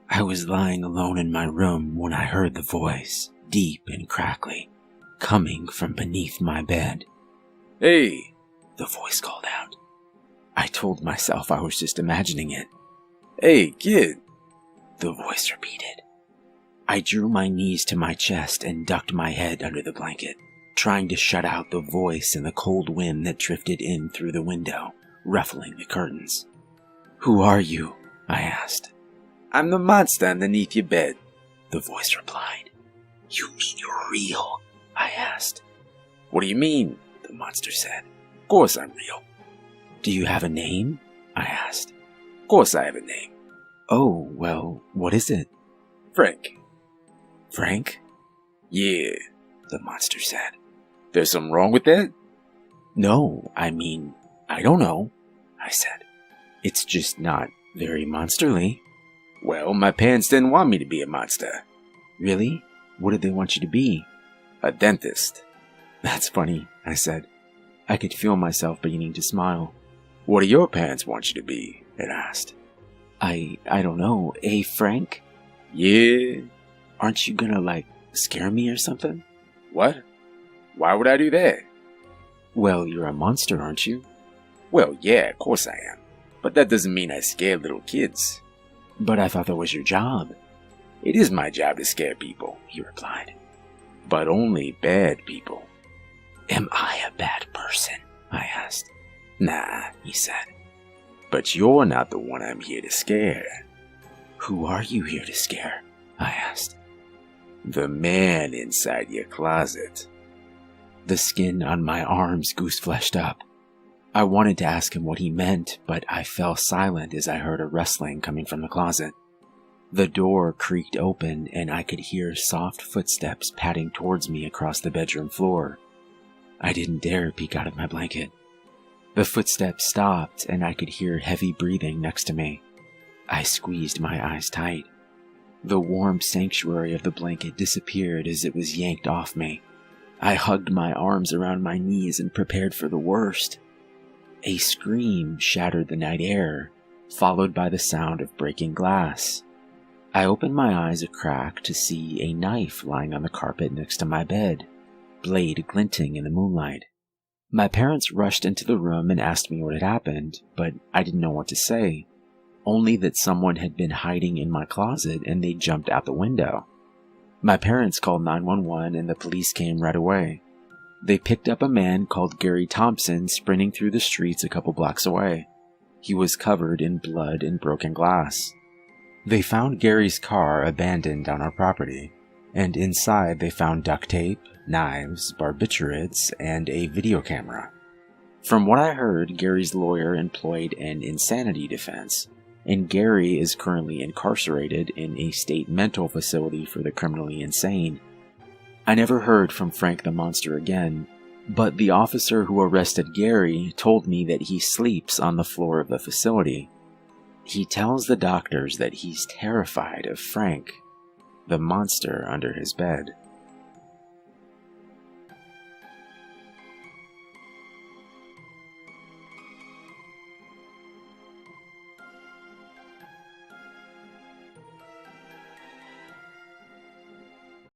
I was lying alone in my room when I heard the voice, deep and crackly, coming from beneath my bed. "Hey!" the voice called out. I told myself I was just imagining it. "Hey, kid!" the voice repeated. I drew my knees to my chest and ducked my head under the blanket, trying to shut out the voice and the cold wind that drifted in through the window, ruffling the curtains. "Who are you?" I asked. "I'm the monster underneath your bed," the voice replied. "You mean you're real?" I asked. "What do you mean?" the monster said. "Course I'm real." "Do you have a name?" I asked. "Course I have a name." "Oh, well, what is it?" "Frank." "Frank?" "Yeah," the monster said. "There's something wrong with that?" "No, I mean, I don't know," I said. "It's just not very monsterly." "Well, my parents didn't want me to be a monster." "Really? What did they want you to be?" "A dentist." "That's funny," I said. I could feel myself beginning to smile. "What do your parents want you to be?" it asked. I don't know. Frank? "Yeah." Aren't you gonna, scare me or something?" "What? Why would I do that?" "Well, you're a monster, aren't you?" "Well, yeah, of course I am. But that doesn't mean I scare little kids." "But I thought that was your job." "It is my job to scare people," he replied. "But only bad people." "Am I a bad person?" I asked. "Nah," he said. "But you're not the one I'm here to scare." "Who are you here to scare?" I asked. "The man inside your closet." The skin on my arms goose-fleshed up. I wanted to ask him what he meant, but I fell silent as I heard a rustling coming from the closet. The door creaked open and I could hear soft footsteps padding towards me across the bedroom floor. I didn't dare peek out of my blanket. The footsteps stopped and I could hear heavy breathing next to me. I squeezed my eyes tight. The warm sanctuary of the blanket disappeared as it was yanked off me. I hugged my arms around my knees and prepared for the worst. A scream shattered the night air, followed by the sound of breaking glass. I opened my eyes a crack to see a knife lying on the carpet next to my bed, blade glinting in the moonlight. My parents rushed into the room and asked me what had happened, but I didn't know what to say, only that someone had been hiding in my closet and they jumped out the window. My parents called 911 and the police came right away. They picked up a man called Gary Thompson sprinting through the streets a couple blocks away. He was covered in blood and broken glass. They found Gary's car abandoned on our property, and inside they found duct tape, knives, barbiturates, and a video camera. From what I heard, Gary's lawyer employed an insanity defense, and Gary is currently incarcerated in a state mental facility for the criminally insane. I never heard from Frank the Monster again, but the officer who arrested Gary told me that he sleeps on the floor of the facility. He tells the doctors that he's terrified of Frank, the monster under his bed.